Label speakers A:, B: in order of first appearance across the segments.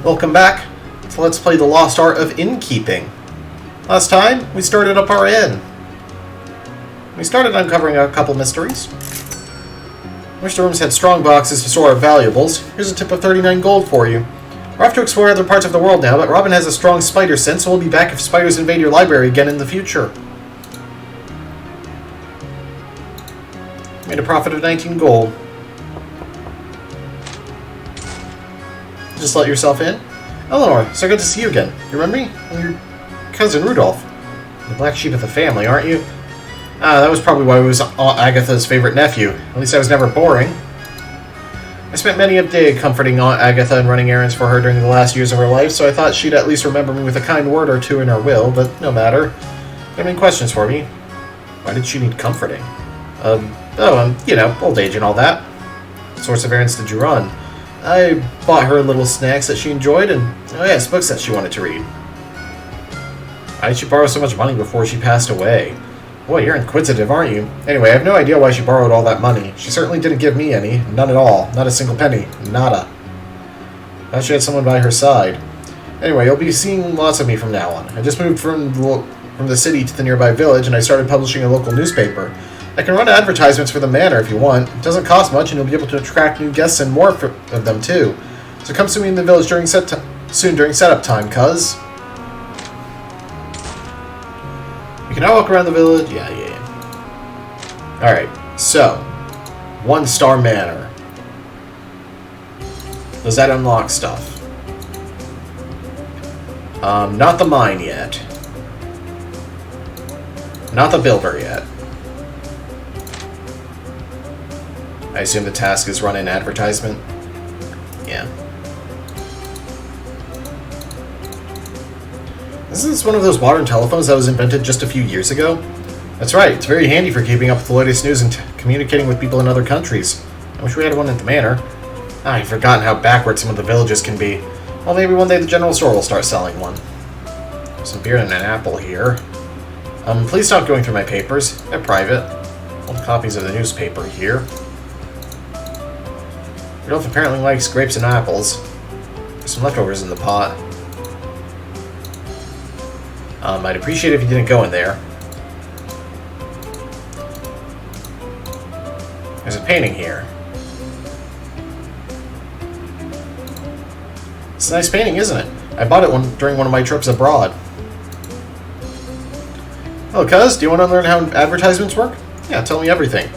A: Welcome back to Let's Play the Lost Art of Innkeeping. Last time, we started up our inn. We started uncovering a couple mysteries. Wish the rooms had strong boxes to store our valuables. Here's a tip of 39 gold for you. We're off to explore other parts of the world now, but Robin has a strong spider sense, so we'll be back if spiders invade your library again in the future. Made a profit of 19 gold. Just let yourself in. Eleanor, so good to see you again. You remember me? I'm your cousin Rudolph. The black sheep of the family, aren't you? That was probably why I was Aunt Agatha's favorite nephew. At least I was never boring. I spent many a day comforting Aunt Agatha and running errands for her during the last years of her life, so I thought she'd at least remember me with a kind word or two in her will, but no matter. Do you have any questions for me? Why did she need comforting? You know, old age and all that. What sorts of errands did you run? I bought her little snacks that she enjoyed, and, oh yes, books that she wanted to read. Why did she borrow so much money before she passed away? Boy, you're inquisitive, aren't you? Anyway, I have no idea why she borrowed all that money. She certainly didn't give me any. None at all. Not a single penny. Nada. Thought she had someone by her side. Anyway, you'll be seeing lots of me from now on. I just moved from the city to the nearby village, and I started publishing a local newspaper. I can run advertisements for the manor if you want. It doesn't cost much, and you'll be able to attract new guests and more of them too. So come see me in the village during setup time, cuz. We can now walk around the village. Yeah. Alright, so 1-star manor. Does that unlock stuff? Not the mine yet. Not the builder yet. I assume the task is run an advertisement? Yeah. Isn't this one of those modern telephones that was invented just a few years ago? That's right, it's very handy for keeping up with the latest news and communicating with people in other countries. I wish we had one at the manor. I've forgotten how backward some of the villages can be. Well, maybe one day the general store will start selling one. Some beer and an apple here. Please stop going through my papers. They're private. Old copies of the newspaper here. Rudolph apparently likes grapes and apples. There's some leftovers in the pot. I'd appreciate it if you didn't go in there. There's a painting here. It's a nice painting, isn't it? I bought it during one of my trips abroad. Oh, cuz, do you want to learn how advertisements work? Yeah, tell me everything.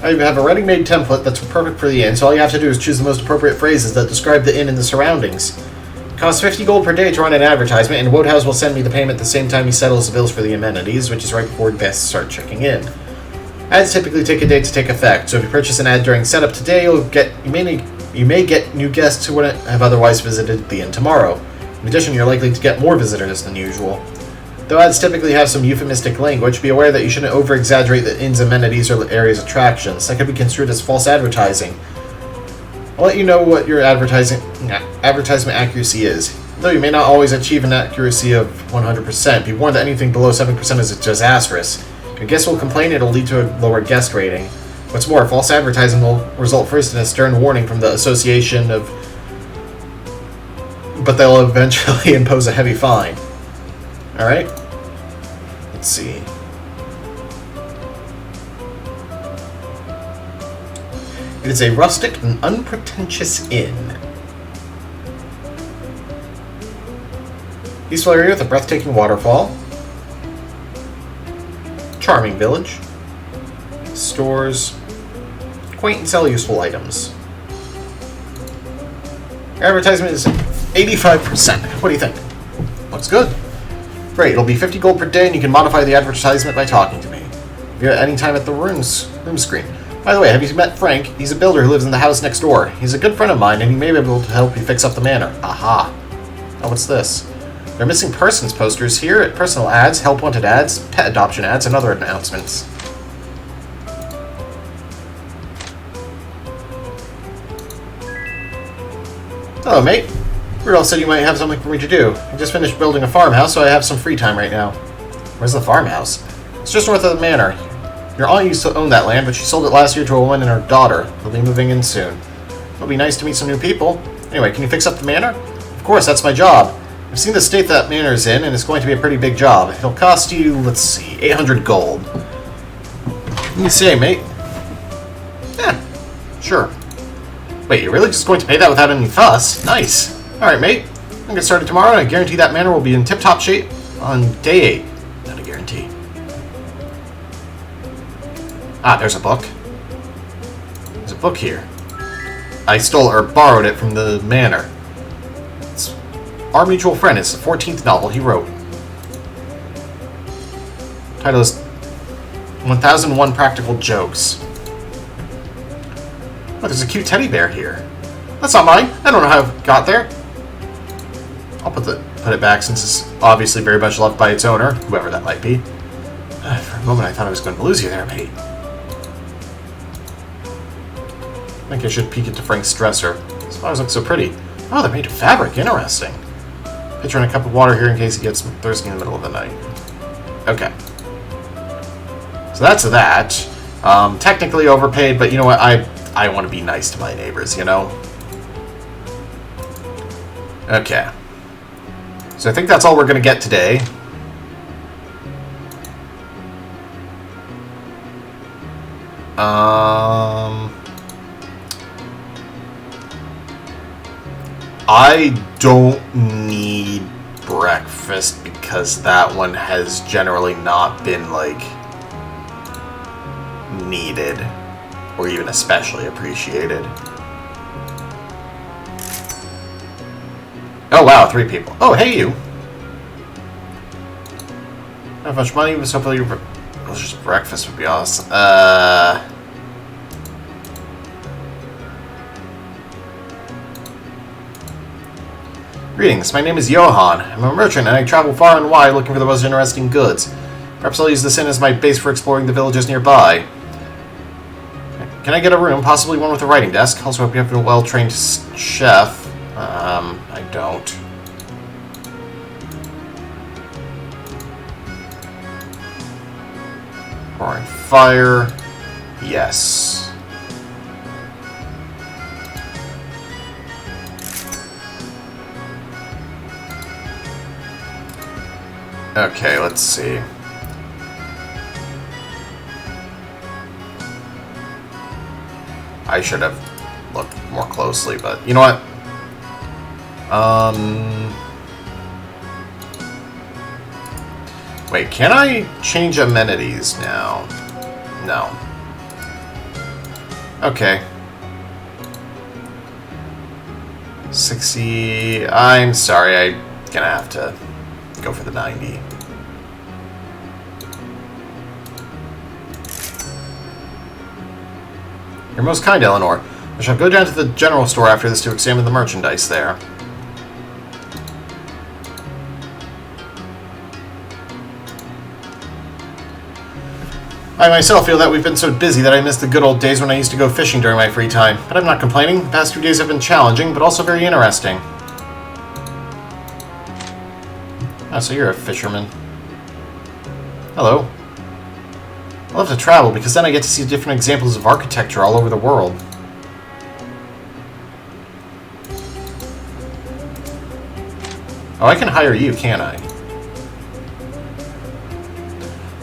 A: I have a ready-made template that's perfect for the inn, so all you have to do is choose the most appropriate phrases that describe the inn and the surroundings. It costs 50 gold per day to run an advertisement, and Wodehouse will send me the payment the same time he settles the bills for the amenities, which is right before guests start checking in. Ads typically take a day to take effect, so if you purchase an ad during setup today, you may get new guests who wouldn't have otherwise visited the inn tomorrow. In addition, you're likely to get more visitors than usual. Though ads typically have some euphemistic language, be aware that you shouldn't over-exaggerate the inn's amenities or the area's attractions. That could be construed as false advertising. I'll let you know what your advertisement accuracy is. Though you may not always achieve an accuracy of 100%, be warned that anything below 7% is disastrous. If your guests will complain, it'll lead to a lower guest rating. What's more, false advertising will result first in a stern warning from the association but they'll eventually impose a heavy fine. Alright? Let's see. It is a rustic and unpretentious inn. Peaceful area with a breathtaking waterfall. Charming village. Stores. Quaint and sell useful items. Advertisement is 85%. What do you think? Looks good. Great, it'll be 50 gold per day, and you can modify the advertisement by talking to me. If you're at any time at the room screen. By the way, have you met Frank? He's a builder who lives in the house next door. He's a good friend of mine, and he may be able to help you fix up the manor. Aha. Oh, what's this? There are missing persons posters here at personal ads, help wanted ads, pet adoption ads, and other announcements. Hello, mate. Rudolph said you might have something for me to do. I just finished building a farmhouse, so I have some free time right now. Where's the farmhouse? It's just north of the manor. Your aunt used to own that land, but she sold it last year to a woman and her daughter. They'll be moving in soon. It'll be nice to meet some new people. Anyway, can you fix up the manor? Of course, that's my job. I've seen the state that manor's in, and it's going to be a pretty big job. It'll cost you, let's see, 800 gold. What do you say, mate? Yeah, sure. Wait, you're really just going to pay that without any fuss? Nice. Alright, mate. I'll get started tomorrow, and I guarantee that manor will be in tip-top shape on day 8. Not a guarantee. Ah, there's a book. There's a book here. I stole or borrowed it from the manor. It's Our Mutual Friend. It's the 14th novel he wrote. Title is 1001 Practical Jokes. Oh, there's a cute teddy bear here. That's not mine. I don't know how it got there. I'll put it back since it's obviously very much loved by its owner, whoever that might be. For a moment I thought I was going to lose you there, mate. I think I should peek into Frank's dresser. These flowers look so pretty. Oh, they're made of fabric. Interesting. Pitcher and a cup of water here in case he gets thirsty in the middle of the night. Okay. So that's that. Technically overpaid, but you know what? I want to be nice to my neighbors, you know? Okay. So I think that's all we're going to get today. I don't need breakfast because that one has generally not been, like, needed or even especially appreciated. Oh wow, 3 people. Oh, hey you! Not much money, but hopefully your delicious breakfast would be awesome. Greetings, my name is Johan. I'm a merchant and I travel far and wide looking for the most interesting goods. Perhaps I'll use this inn as my base for exploring the villages nearby. Can I get a room, possibly one with a writing desk? Also, hope you have a well-trained chef. I don't. Roaring fire. Yes. Okay, let's see. I should have looked more closely, but you know what? Wait, can I change amenities now? No. Okay. 60... I'm sorry, I'm gonna have to go for the 90. You're most kind, Eleanor. I shall go down to the general store after this to examine the merchandise there. I myself feel that we've been so busy that I miss the good old days when I used to go fishing during my free time. But I'm not complaining. The past few days have been challenging, but also very interesting. Ah, so you're a fisherman. Hello. I love to travel because then I get to see different examples of architecture all over the world. Oh, I can hire you, can't I?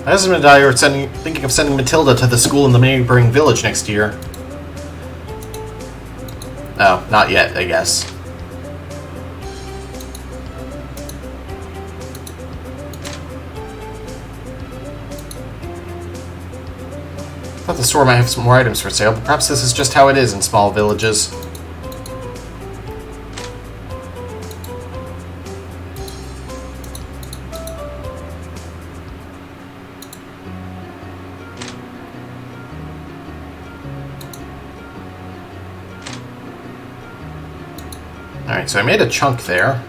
A: My husband and I are thinking of sending Matilda to the school in the neighboring village next year. Oh, not yet, I guess. I thought the store might have some more items for sale, but perhaps this is just how it is in small villages. Alright, so I made a chunk there.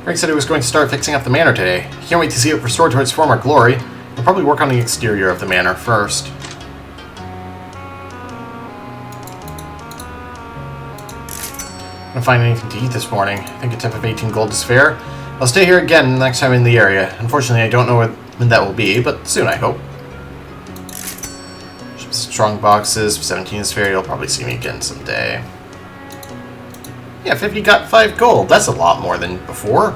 A: Frank said he was going to start fixing up the manor today. He can't wait to see it restored to its former glory. He'll probably work on the exterior of the manor first. I'm gonna find anything to eat this morning. I think a tip of 18 gold is fair. I'll stay here again next time in the area. Unfortunately, I don't know when that will be, but soon, I hope. Strong boxes, 17 is fair. You'll probably see me again someday. Yeah, 50 got 5 gold. That's a lot more than before.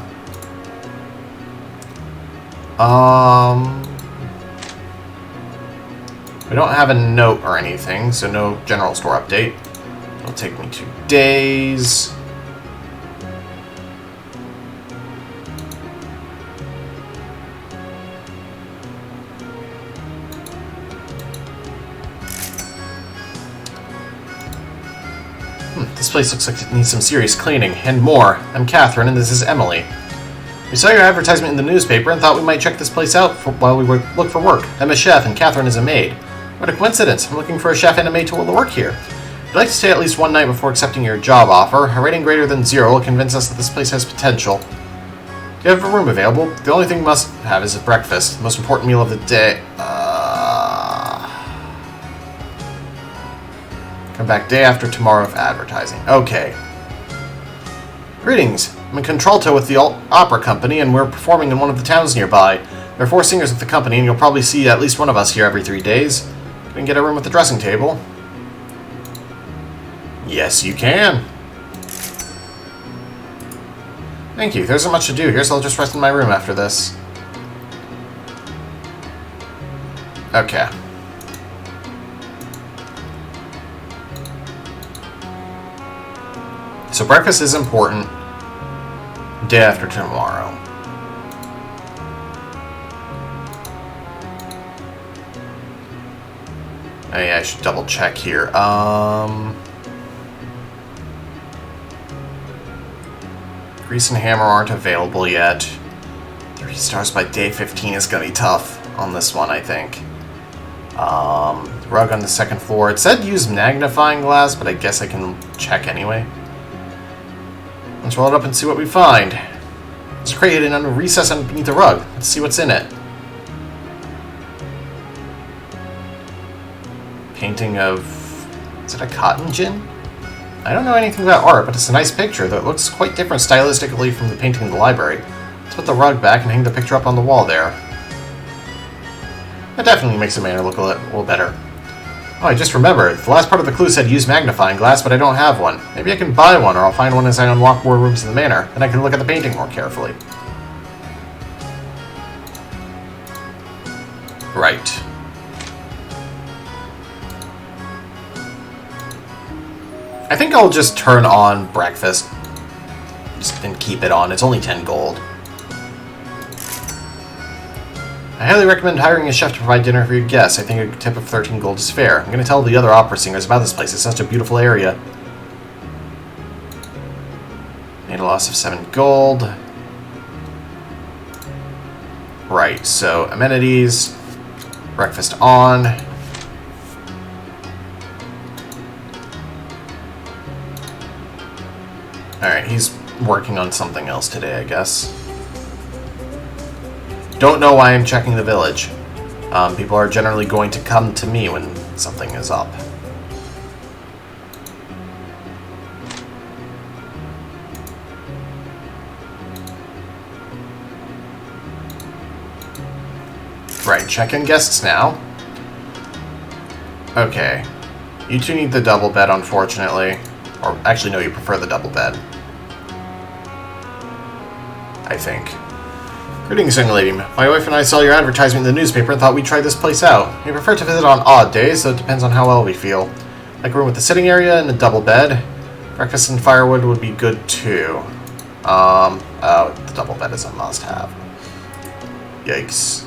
A: We don't have a note or anything, so no general store update. It'll take me 2 days. This place looks like it needs some serious cleaning, and more. I'm Catherine, and this is Emily. We saw your advertisement in the newspaper and thought we might check this place out while we look for work. I'm a chef, and Catherine is a maid. What a coincidence. I'm looking for a chef and a maid to work here. I'd like to stay at least one night before accepting your job offer. A rating greater than 0 will convince us that this place has potential. Do you have a room available? The only thing we must have is a breakfast, the most important meal of the day. Come back day after tomorrow of advertising. Okay. Greetings. I'm in contralto with the opera company, and we're performing in one of the towns nearby. There are 4 singers with the company, and you'll probably see at least one of us here every 3 days. Can you get a room with a dressing table? Yes, you can. Thank you. There isn't much to do here, so I'll just rest in my room after this. Okay. So breakfast is important. Day after tomorrow. Oh yeah, I should double check here. Grease and hammer aren't available yet. 3 stars by day 15 is gonna be tough on this one, I think. Rug on the 2nd floor. It said use magnifying glass, but I guess I can check anyway. Let's roll it up and see what we find. There's a crate hidden under a recess underneath the rug. Let's see what's in it. Painting of... is it a cotton gin? I don't know anything about art, but it's a nice picture that looks quite different stylistically from the painting in the library. Let's put the rug back and hang the picture up on the wall there. That definitely makes the manor look a little better. Oh, I just remembered. The last part of the clue said use magnifying glass, but I don't have one. Maybe I can buy one, or I'll find one as I unlock more rooms in the manor. Then I can look at the painting more carefully. Right. I think I'll just turn on breakfast and keep it on. It's only 10 gold. I highly recommend hiring a chef to provide dinner for your guests. I think a tip of 13 gold is fair. I'm going to tell the other opera singers about this place. It's such a beautiful area. Made a loss of 7 gold. Right, so amenities. Breakfast on. Alright, he's working on something else today, I guess. Don't know why I'm checking the village. People are generally going to come to me when something is up. Right, check-in guests now. Okay. You two need the double bed, unfortunately. Or, actually, no, you prefer the double bed. I think. Greetings, young lady. My wife and I saw your advertisement in the newspaper and thought we'd try this place out. We prefer to visit on odd days, so it depends on how well we feel. Like a room with a sitting area and a double bed. Breakfast and firewood would be good, too. Oh, the double bed is a must-have. Yikes.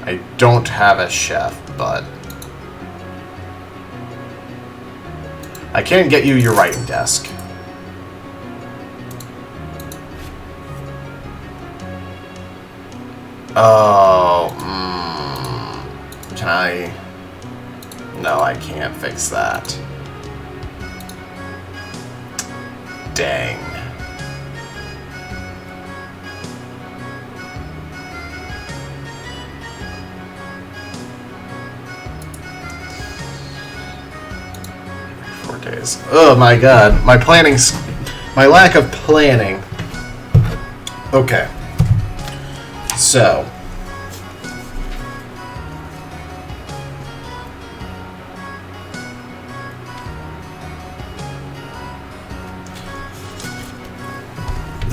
A: I don't have a chef, but... I can get you your writing desk. Oh, can I... No, I can't fix that. Dang. Every 4 days. Oh my god, my planning's... my lack of planning. Okay. So,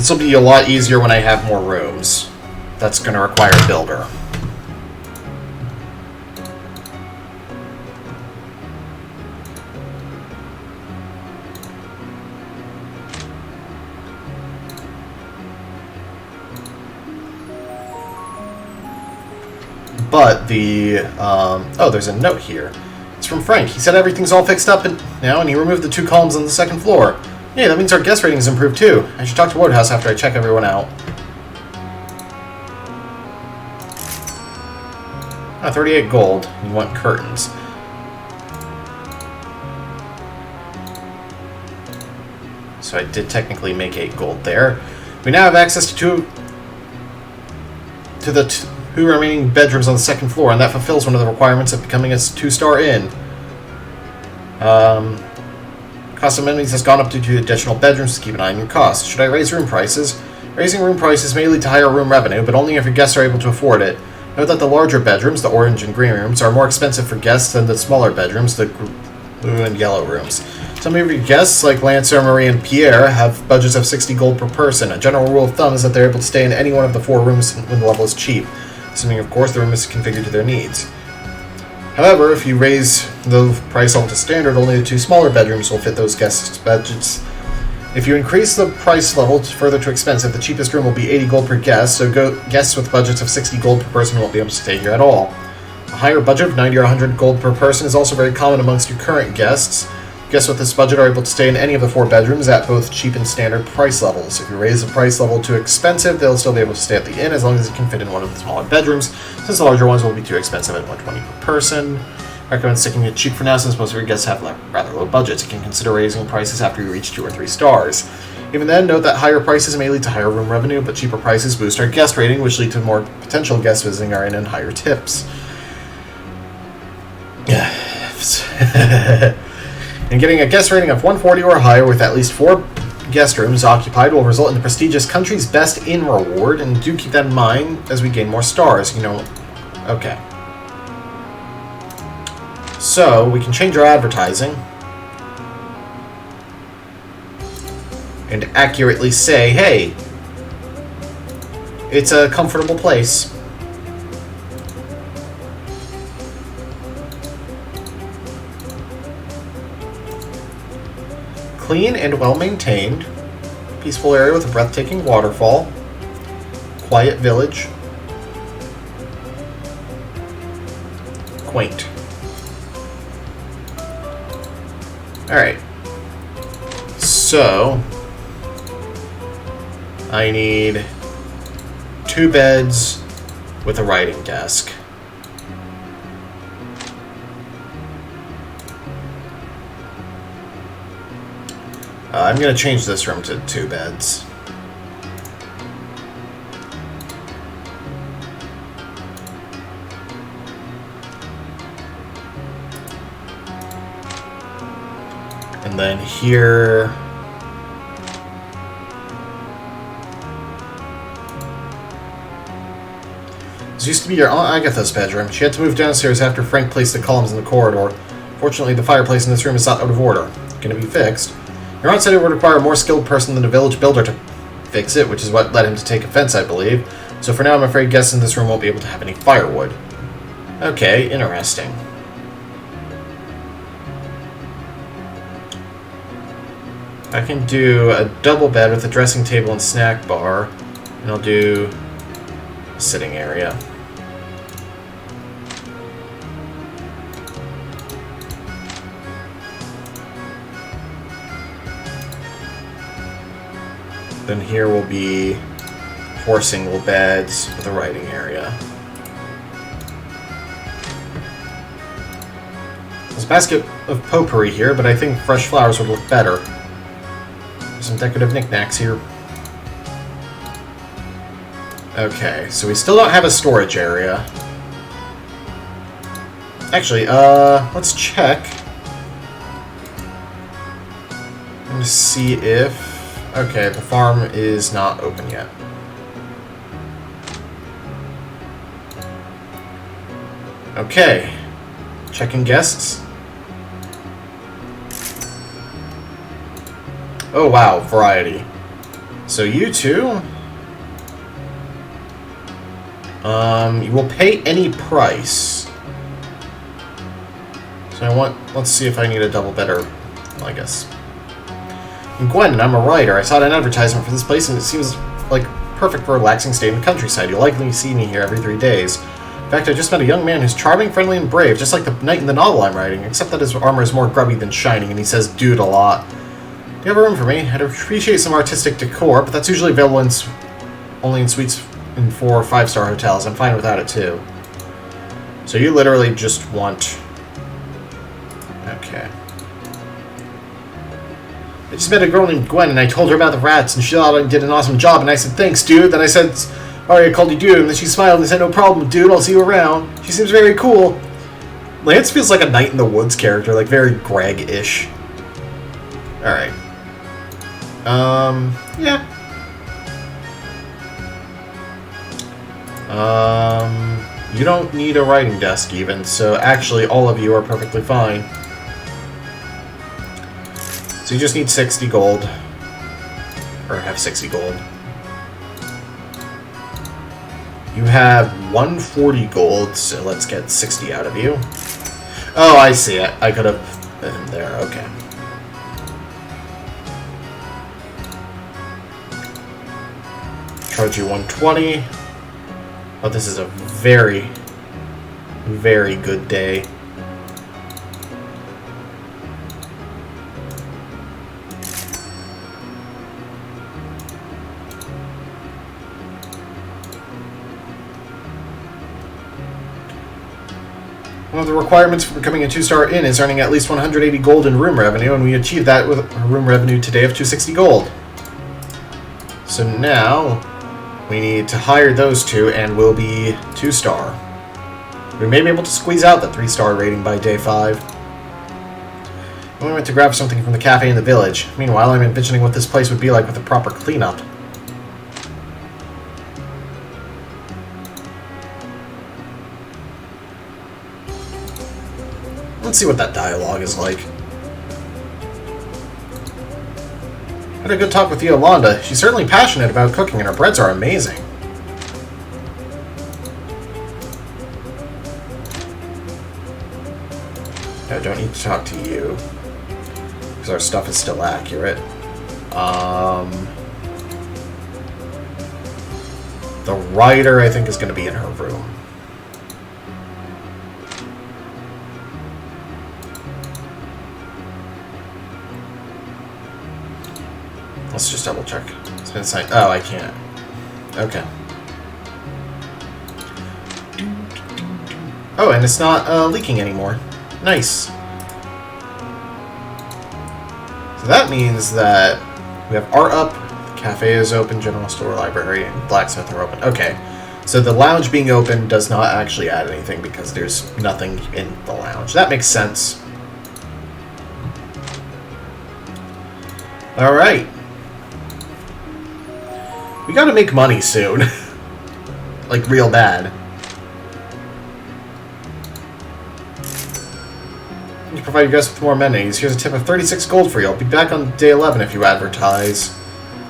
A: This will be a lot easier when I have more rooms. That's going to require a builder. But the... oh, there's a note here. It's from Frank. He said everything's all fixed up now, and he removed the 2 columns on the 2nd floor. Yeah, that means our guest ratings improved too. I should talk to Woodhouse after I check everyone out. 38 gold. You want curtains. So I did technically make 8 gold there. We now have access to the 2 remaining bedrooms on the 2nd floor, and that fulfills one of the requirements of becoming a 2-star inn. Cost of amenities has gone up due to additional bedrooms, to keep an eye on your costs. Should I raise room prices? Raising room prices may lead to higher room revenue, but only if your guests are able to afford it. Note that the larger bedrooms, the orange and green rooms, are more expensive for guests than the smaller bedrooms, the blue and yellow rooms. Some of your guests, like Lancer, Marie, and Pierre, have budgets of 60 gold per person. A general rule of thumb is that they're able to stay in any one of the 4 rooms when the level is cheap, assuming, of course, the room is configured to their needs. However, if you raise the price level to standard, only the 2 smaller bedrooms will fit those guests' budgets. If you increase the price level further to expensive, the cheapest room will be 80 gold per guest, so guests with budgets of 60 gold per person won't be able to stay here at all. A higher budget of 90 or 100 gold per person is also very common amongst your current guests. Guests with this budget are able to stay in any of the 4 bedrooms at both cheap and standard price levels. If you raise the price level to expensive, they'll still be able to stay at the inn as long as it can fit in one of the smaller bedrooms, since the larger ones will be too expensive at 120 per person. I recommend sticking to cheap for now, since most of your guests have rather low budgets. You can consider raising prices after you reach 2 or 3 stars. Even then, note that higher prices may lead to higher room revenue, but cheaper prices boost our guest rating, which lead to more potential guests visiting our inn and higher tips. And getting a guest rating of 140 or higher with at least 4 guest rooms occupied will result in the prestigious Country's Best Inn reward, and do keep that in mind as we gain more stars, Okay. So, we can change our advertising and accurately say, hey, it's a comfortable place. Clean and well-maintained. Peaceful area with a breathtaking waterfall. Quiet village. Quaint. Alright. So, I need 2 beds with a writing desk. I'm going to change this room to 2 beds. And then here... This used to be your Aunt Agatha's bedroom. She had to move downstairs after Frank placed the columns in the corridor. Fortunately, the fireplace in this room is not out of order. It's going to be fixed. Your aunt said it would require a more skilled person than a village builder to fix it, which is what led him to take offense, I believe. So for now, I'm afraid guests in this room won't be able to have any firewood. Okay, interesting. I can do a double bed with a dressing table and snack bar, and I'll do a sitting area. Then here will be 4 single beds with a writing area. There's a basket of potpourri here, but I think fresh flowers would look better. There's some decorative knickknacks here. Okay, so we still don't have a storage area. Actually, let's check. I'm going to see if... Okay, the farm is not open yet. Okay. Checking guests. Oh wow, variety. So you two... you will pay any price. So let's see if I need a double bed or, well, I guess. I'm Gwen, and I'm a writer. I saw an advertisement for this place, and it seems like perfect for a relaxing stay in the countryside. You'll likely see me here every 3 days. In fact, I just met a young man who's charming, friendly, and brave, just like the knight in the novel I'm writing, except that his armor is more grubby than shining, and he says dude a lot. Do you have a room for me? I'd appreciate some artistic decor, but that's usually available only in suites in 4 or 5-star hotels. I'm fine without it, too. So you literally just want... Okay. I just met a girl named Gwen, and I told her about the rats, and she thought I did an awesome job, and I said, thanks, dude. Then I said, alright, I called you dude, and then she smiled and said, no problem, dude, I'll see you around. She seems very cool. Lance feels like a Night in the Woods character, like very Greg-ish. Alright. Yeah. You don't need a writing desk even, so actually all of you are perfectly fine. So you just need 60 gold. Or have 60 gold. You have 140 gold, so let's get 60 out of you. Oh, I see it. I could have been there, okay. Charge you 120. Oh, this is a very, very good day. One of the requirements for becoming a 2-star inn is earning at least 180 gold in room revenue, and we achieved that with a room revenue today of 260 gold. So now, we need to hire those two, and we'll be 2-star. We may be able to squeeze out the 3-star rating by day 5. We went to grab something from the cafe in the village. Meanwhile, I'm envisioning what this place would be like with a proper cleanup. Let's see what that dialogue is like. Had a good talk with Yolanda. She's certainly passionate about cooking, and her breads are amazing. I don't need to talk to you, because our stuff is still accurate. The writer, I think, is going to be in her room. Let's just double check. It's been signed. Oh, I can't. Okay. Oh, and it's not leaking anymore. Nice. So that means that we have art up, the cafe is open, general store, library, and blacksmith are open. Okay. So the lounge being open does not actually add anything because there's nothing in the lounge. That makes sense. Alright. We gotta make money soon. Like, real bad. You provide you guys with more amenities. Here's a tip of 36 gold for you. I'll be back on day 11 if you advertise.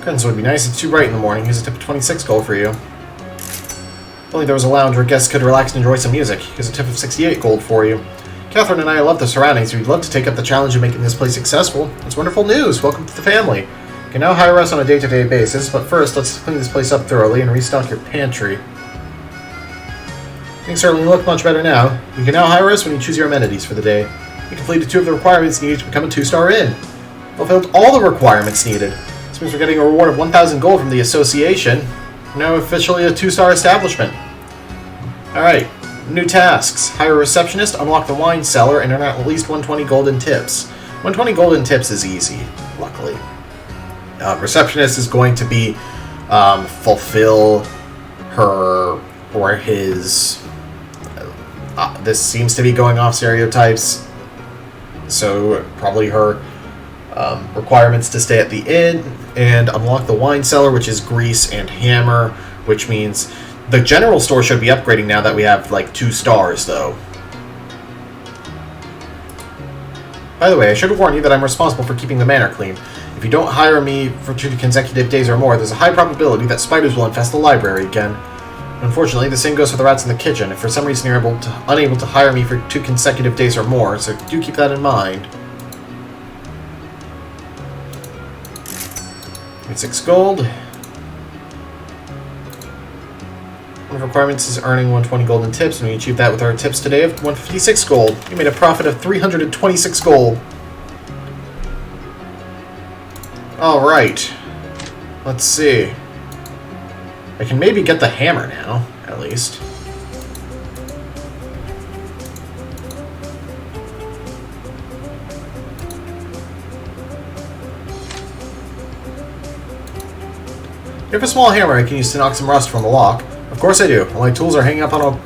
A: Curtains would be nice. It's too bright in the morning. Here's a tip of 26 gold for you. If only there was a lounge where guests could relax and enjoy some music. Here's a tip of 68 gold for you. Catherine and I love the surroundings. We'd love to take up the challenge of making this place successful. It's wonderful news. Welcome to the family. You can now hire us on a day-to-day basis, but first, let's clean this place up thoroughly and restock your pantry. Things certainly look much better now. You can now hire us when you choose your amenities for the day. You completed 2 of the requirements needed to become a 2-star inn. Fulfilled all the requirements needed. This means we're getting a reward of 1,000 gold from the association. We're now officially a 2-star establishment. Alright, new tasks. Hire a receptionist, unlock the wine cellar, and earn at least 120 gold in tips. 120 gold in tips is easy, luckily. Receptionist is going to be fulfill her or his... this seems to be going off stereotypes, so probably her requirements to stay at the inn and unlock the wine cellar, which is grease and hammer, which means the general store should be upgrading now that we have like 2 stars, though. By the way, I should have warned you that I'm responsible for keeping the manor clean. If If you don't hire me for 2 consecutive days or more, there's a high probability that spiders will infest the library again. Unfortunately, the same goes for the rats in the kitchen. If for some reason you're unable to hire me for 2 consecutive days or more, so do keep that in mind. 6 gold. One of the requirements is earning 120 gold in tips, and we achieved that with our tips today of 156 gold. You made a profit of 326 gold. Alright. Let's see. I can maybe get the hammer now, at least. You have a small hammer I can use to knock some rust from the lock. Of course I do. All my tools are hanging up on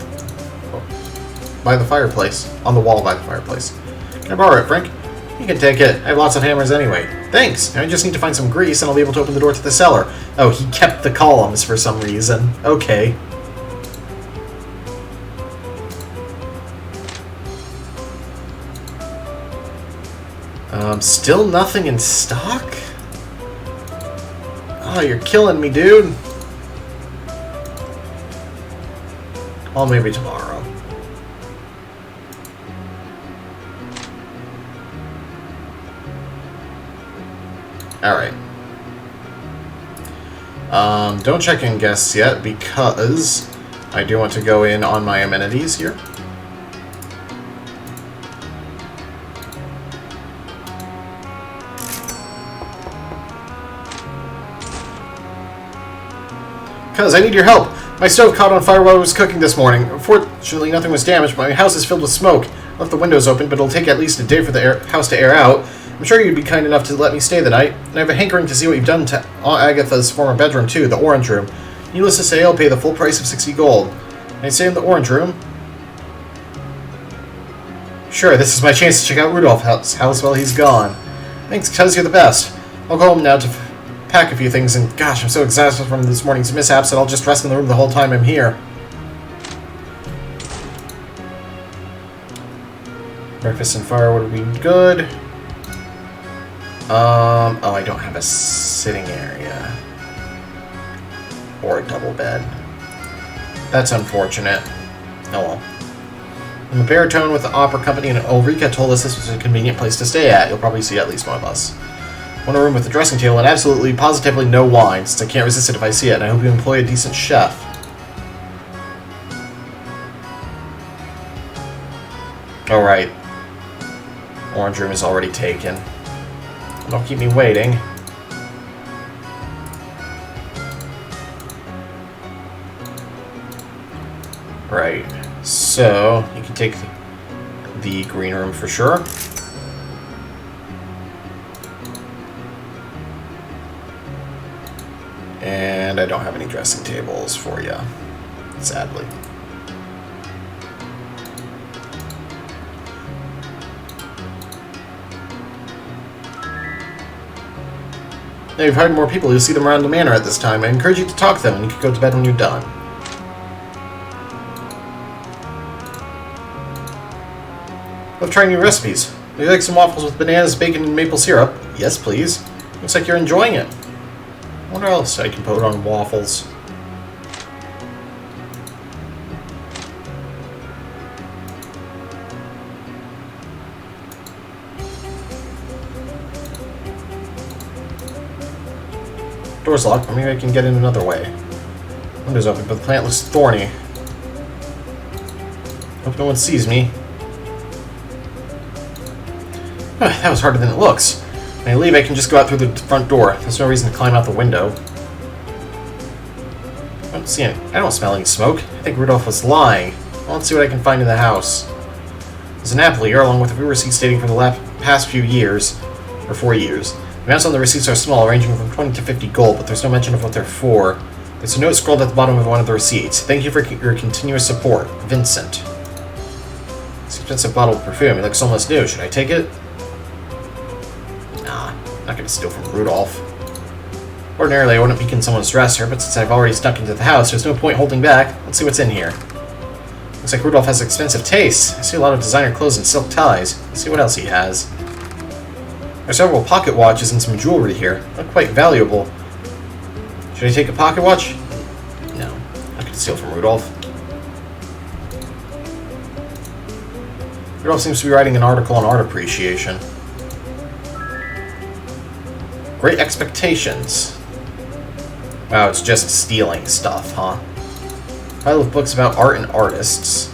A: by the fireplace. On the wall by the fireplace. Can I borrow it, Frank? You can take it. I have lots of hammers anyway. Thanks. Now I just need to find some grease and I'll be able to open the door to the cellar. Oh, he kept the columns for some reason. Okay. Still nothing in stock? Oh, you're killing me, dude. Well, maybe tomorrow. Alright. Don't check in guests yet, because I do want to go in on my amenities here. Cuz, I need your help. My stove caught on fire while I was cooking this morning. Unfortunately, nothing was damaged, but my house is filled with smoke. I left the windows open, but it'll take at least a day for the house to air out. I'm sure you'd be kind enough to let me stay the night, and I have a hankering to see what you've done to Aunt Agatha's former bedroom, too, the orange room. Needless to say, I'll pay the full price of 60 gold. Can I stay in the orange room? Sure, this is my chance to check out Rudolph's house while he's gone. Thanks, cuz you're the best. I'll go home now to pack a few things, and gosh, I'm so exhausted from this morning's mishaps that I'll just rest in the room the whole time I'm here. Breakfast and firewood would be good. Oh, I don't have a sitting area. Or a double bed. That's unfortunate. Oh well. I'm a baritone with the opera company, and Ulrika told us this was a convenient place to stay at. You'll probably see at least one of us. Want a room with a dressing table and absolutely, positively no wine, since I can't resist it if I see it, and I hope you employ a decent chef. Alright. Orange room is already taken. Don't keep me waiting. Right. So, you can take the green room for sure. And I don't have any dressing tables for you, sadly. Now you've hired more people, you'll see them around the manor at this time. I encourage you to talk to them, and you can go to bed when you're done. Love trying new recipes. Would you like some waffles with bananas, bacon, and maple syrup? Yes, please. Looks like you're enjoying it. I wonder what else I can put on waffles. Door's locked, but maybe I can get in another way. Window's open, but the plant looks thorny. Hope no one sees me. That was harder than it looks. When I leave, I can just go out through the front door. There's no reason to climb out the window. I don't see any. I don't smell any smoke. I think Rudolph was lying. Well, let's see what I can find in the house. There's an apple here, along with a few receipts dating from the past few years, or 4 years. The amounts on the receipts are small, ranging from 20 to 50 gold, but there's no mention of what they're for. There's a note scrawled at the bottom of one of the receipts. Thank you for your continuous support, Vincent. It's an expensive bottle of perfume. It looks almost new. Should I take it? Nah, I'm not going to steal from Rudolph. Ordinarily, I wouldn't weaken someone's dresser, but since I've already snuck into the house, there's no point holding back. Let's see what's in here. Looks like Rudolph has expensive taste. I see a lot of designer clothes and silk ties. Let's see what else he has. There are several pocket watches and some jewelry here. They're quite valuable. Should I take a pocket watch? No. I could steal from Rudolph. Rudolph seems to be writing an article on art appreciation. Great expectations. Wow, it's just stealing stuff, huh? Pile of books about art and artists.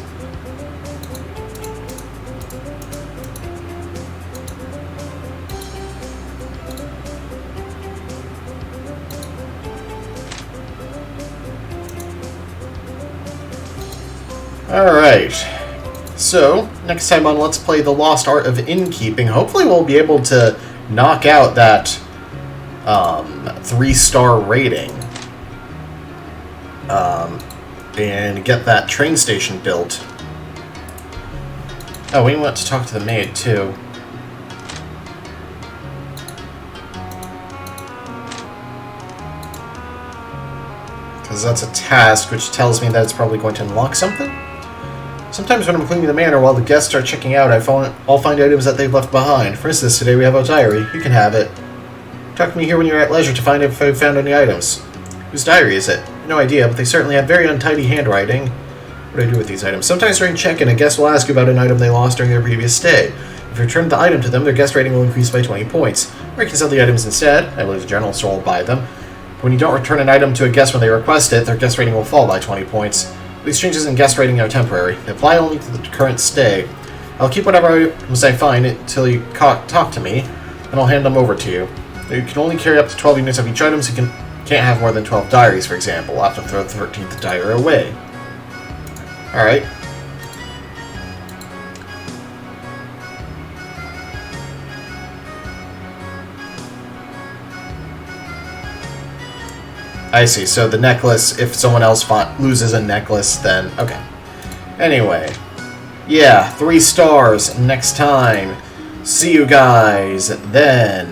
A: Alright. So, next time on Let's Play The Lost Art of Innkeeping, hopefully we'll be able to knock out that 3-star rating. And get that train station built. Oh, we want to talk to the maid, too. Because that's a task, which tells me that it's probably going to unlock something? Sometimes when I'm cleaning the manor while the guests are checking out, I'll find items that they've left behind. For instance, today we have a diary. You can have it. Talk to me here when you're at leisure to find if I've found any items. Whose diary is it? No idea, but they certainly have very untidy handwriting. What do I do with these items? Sometimes during check-in, a guest will ask you about an item they lost during their previous stay. If you return the item to them, their guest rating will increase by 20 points. Or you can sell the items instead. I believe the general store will buy them. When you don't return an item to a guest when they request it, their guest rating will fall by 20 points. These changes in guest rating are temporary. They apply only to the current stay. I'll keep whatever items I find until you talk to me, and I'll hand them over to you. You can only carry up to 12 units of each item, so you can't have more than 12 diaries, for example. I'll have to throw the 13th diary away. Alright. I see, so the necklace, if someone else loses a necklace, then... Okay. Anyway. Yeah, 3 stars next time. See you guys then.